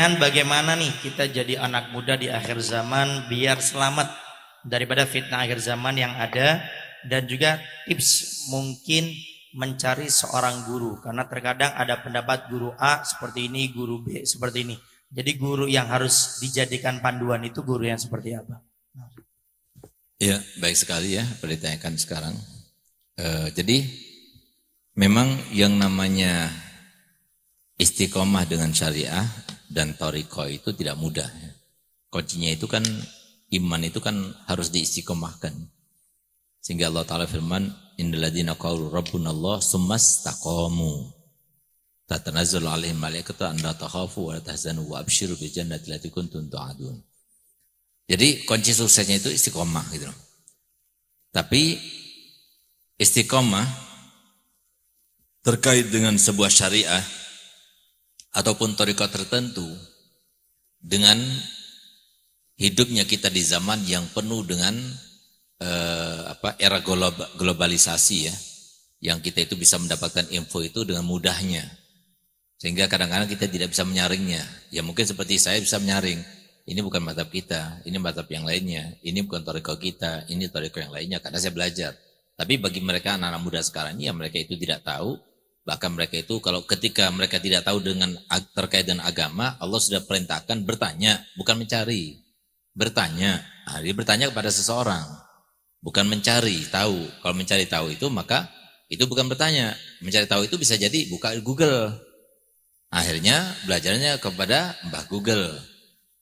pertanyaan, bagaimana nih kita jadi anak muda di akhir zaman biar selamat daripada fitnah akhir zaman yang ada, dan juga tips mungkin mencari seorang guru, karena terkadang ada pendapat guru A seperti ini, guru B seperti ini. Jadi guru yang harus dijadikan panduan itu guru yang seperti apa? Ya, baik sekali ya ditanyakan sekarang. Jadi memang yang namanya istiqomah dengan syariah dan thariqah itu tidak mudah. Kuncinya itu kan iman itu kan harus diistiqomahkan. Sehingga Allah Ta'ala firman, innal ladzina qalu rabbunallah tsumastaqamu tatanazzalu alaihim malaikatu an la takhafu wa la tahzanu wa absyiru bil jannati allati kuntum tu'adun. Jadi kunci suksesnya itu istiqomah gitu loh. Tapi istiqomah terkait dengan sebuah syariah ataupun thariqah tertentu dengan hidupnya kita di zaman yang penuh dengan era globalisasi ya, yang kita itu bisa mendapatkan info itu dengan mudahnya, sehingga kadang-kadang kita tidak bisa menyaringnya. Ya mungkin seperti saya bisa menyaring, ini bukan mazhab kita, ini mazhab yang lainnya, ini bukan thariqah kita, ini thariqah yang lainnya, karena saya belajar. Tapi bagi mereka anak-anak muda sekarang ini, ya mereka itu tidak tahu. Bahkan mereka itu kalau ketika mereka tidak tahu dengan terkait dengan agama, Allah sudah perintahkan bertanya, bukan mencari. Bertanya. Nah, dia bertanya kepada seseorang, bukan mencari tahu. Kalau mencari tahu itu maka itu bukan bertanya. Mencari tahu itu bisa jadi buka Google. Akhirnya belajarnya kepada Mbah Google.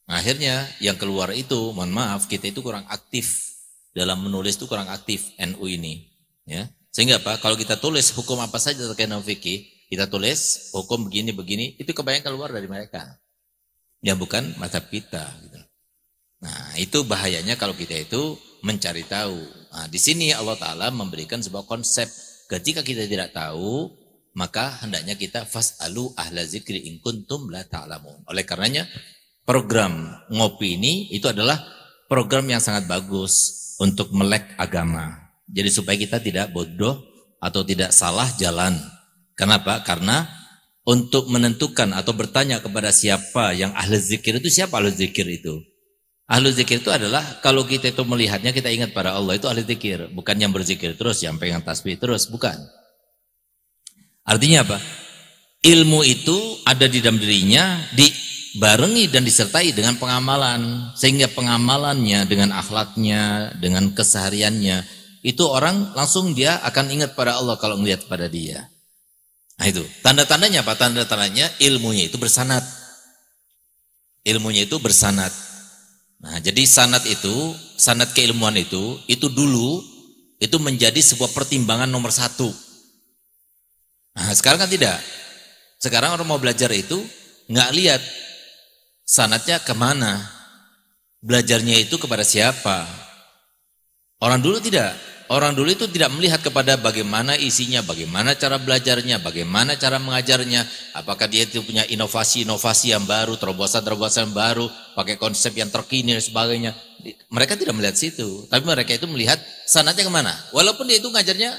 Akhirnya yang keluar itu, mohon maaf, kita itu kurang aktif dalam menulis, itu kurang aktif NU ini, ya. Sehingga apa? Kalau kita tulis hukum apa saja terkait dengan fikih, kita tulis hukum begini-begini, itu kebanyakan keluar dari mereka. Yang bukan mazhab kita. Gitu. Nah, itu bahayanya kalau kita itu mencari tahu. Nah, di sini Allah Ta'ala memberikan sebuah konsep. Ketika kita tidak tahu, maka hendaknya kita fas'alu ahla zikri in kuntum la ta'lamun. Oleh karenanya, program ngopi ini itu adalah program yang sangat bagus untuk melek agama. Jadi supaya kita tidak bodoh atau tidak salah jalan. Kenapa? Karena untuk menentukan atau bertanya kepada siapa yang ahli zikir itu, siapa ahli zikir itu? Ahli zikir itu adalah kalau kita itu melihatnya kita ingat pada Allah, itu ahli zikir. Bukan yang berzikir terus, yang pegang tasbih terus, bukan. Artinya apa? Ilmu itu ada di dalam dirinya, dibarengi dan disertai dengan pengamalan. Sehingga pengamalannya dengan akhlaknya, dengan kesehariannya, itu orang langsung dia akan ingat pada Allah kalau melihat pada dia. Nah itu, tanda-tandanya apa? Tanda-tandanya ilmunya itu bersanad. Ilmunya itu bersanad. Nah jadi sanad itu, sanad keilmuan itu dulu, itu menjadi sebuah pertimbangan nomor satu. Nah sekarang kan tidak. Sekarang orang mau belajar itu, nggak lihat sanadnya kemana. Belajarnya itu kepada siapa. Orang dulu tidak. Orang dulu itu tidak melihat kepada bagaimana isinya, bagaimana cara belajarnya, bagaimana cara mengajarnya, apakah dia itu punya inovasi-inovasi yang baru, terobosan-terobosan baru, pakai konsep yang terkini dan sebagainya. Mereka tidak melihat situ, tapi mereka itu melihat sanadnya kemana. Walaupun dia itu ngajarnya,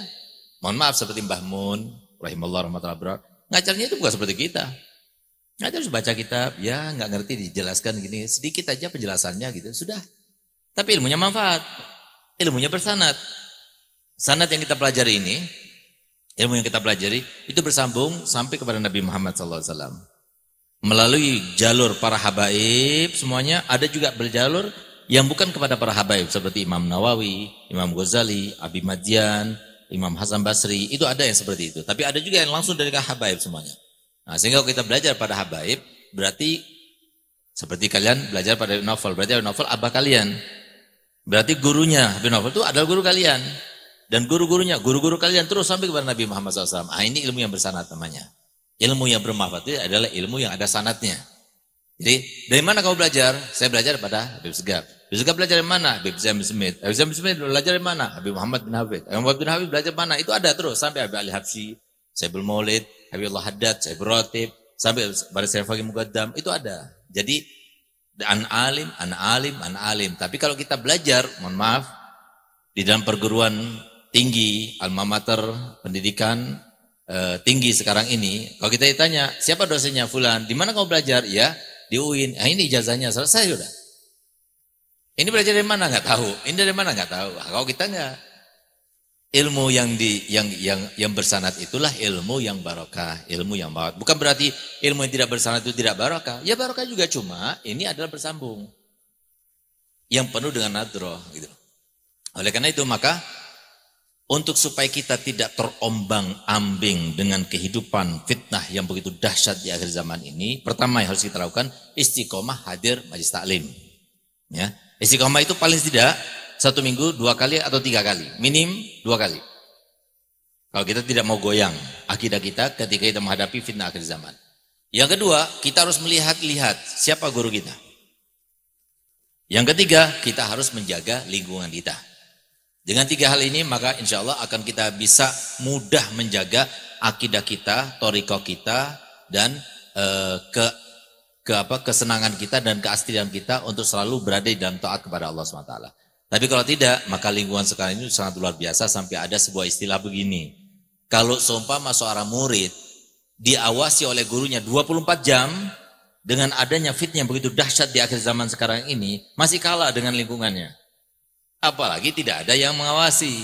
mohon maaf seperti Mbah Mun, rahimahullah rahmatullah berat, ngajarnya itu bukan seperti kita. Ngajar harus baca kitab, ya nggak ngerti dijelaskan gini, sedikit aja penjelasannya gitu, sudah. Tapi ilmunya manfaat, ilmunya bersanad. Sanad yang kita pelajari ini, ilmu yang kita pelajari, itu bersambung sampai kepada Nabi Muhammad SAW. Melalui jalur para habaib semuanya, ada juga berjalur yang bukan kepada para habaib, seperti Imam Nawawi, Imam Ghazali, Abi Madyan, Imam Hasan Basri, itu ada yang seperti itu. Tapi ada juga yang langsung dari habaib semuanya. Nah, sehingga kalau kita belajar pada habaib, berarti seperti kalian belajar pada novel, berarti novel abah kalian. Berarti gurunya Habib Novel itu adalah guru kalian. Dan guru-gurunya, guru-guru kalian terus sampai kepada Nabi Muhammad SAW. Ah, ini ilmu yang bersanad namanya. Ilmu yang bermanfaat itu adalah ilmu yang ada sanadnya. Jadi, dari mana kamu belajar? Saya belajar pada Habib Segaf. Habib Segaf belajar dari mana? Habib Zaim Smith. Habib Zaim Smith belajar dari mana? Habib Muhammad bin Habib. Habib Muhammad bin Habib belajar mana? Itu ada terus. Sampai Habib Ali Habsyi, Sayyidul Maulid, Habibullah Haddad, Sayyidul Ratib, sampai pada Sayyid Faqih Muqaddam. Itu ada. Jadi, an alim. Tapi kalau kita belajar, mohon maaf, di dalam perguruan tinggi, alma mater, pendidikan tinggi sekarang ini, kalau kita ditanya, siapa dosennya fulan? Di mana kau belajar? Ya, di di UIN. Nah, ini ijazahnya selesai sudah. Ini belajar dari mana nggak tahu. Ini dari mana nggak tahu. Nah, kalau kita nggak, ilmu yang bersanad itulah ilmu yang barokah, ilmu yang barat. Bukan berarti ilmu yang tidak bersanad itu tidak barokah. Ya barokah juga, cuma ini adalah bersambung. Yang penuh dengan nadroh gitu. Oleh karena itu maka untuk supaya kita tidak terombang-ambing dengan kehidupan fitnah yang begitu dahsyat di akhir zaman ini, pertama yang harus kita lakukan istiqomah hadir majelis taklim. Ya, istiqomah itu paling tidak 1 minggu 2 kali atau 3 kali, minim 2 kali. Kalau kita tidak mau goyang akidah kita ketika kita menghadapi fitnah akhir zaman. Yang kedua, kita harus melihat-lihat siapa guru kita. Yang ketiga, kita harus menjaga lingkungan kita. Dengan 3 hal ini maka insya Allah akan kita bisa mudah menjaga akidah kita, thariqah kita, dan kesenangan kita dan keaslian kita untuk selalu berada dalam taat kepada Allah SWT. Tapi kalau tidak, maka lingkungan sekarang ini sangat luar biasa sampai ada sebuah istilah begini. Kalau seumpama seorang murid diawasi oleh gurunya 24 jam, dengan adanya fitnah yang begitu dahsyat di akhir zaman sekarang ini, masih kalah dengan lingkungannya. Apalagi tidak ada yang mengawasi.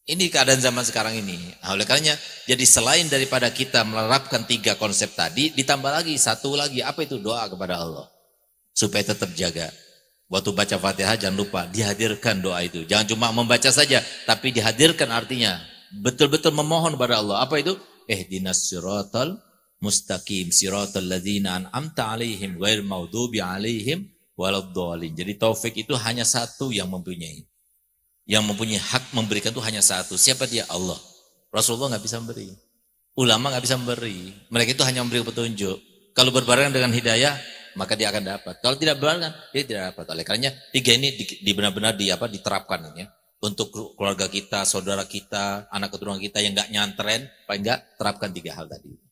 Ini keadaan zaman sekarang ini. Nah, oleh karenanya, jadi selain daripada kita menerapkan 3 konsep tadi, ditambah lagi 1 lagi, apa itu? Doa kepada Allah. Supaya tetap jaga. Waktu baca Fatihah jangan lupa dihadirkan doa itu. Jangan cuma membaca saja, tapi dihadirkan artinya. Betul-betul memohon kepada Allah. Apa itu? Ihdinas siratal mustaqim, siratal ladzina an'amta alaihim ghairil maghdubi alaihim waladdallin. Jadi taufik itu hanya 1 yang mempunyai. Yang mempunyai hak memberikan itu hanya 1. Siapa dia? Allah. Rasulullah nggak bisa memberi. Ulama nggak bisa memberi. Mereka itu hanya memberi petunjuk. Kalau berbarengan dengan hidayah, maka dia akan dapat. Kalau tidak berbarengan, dia tidak dapat. Oleh karenanya 3 ini benar-benar diterapkan ya. Untuk keluarga kita, saudara kita, anak keturunan kita yang nggak nyantren, paling nggak terapkan 3 hal tadi.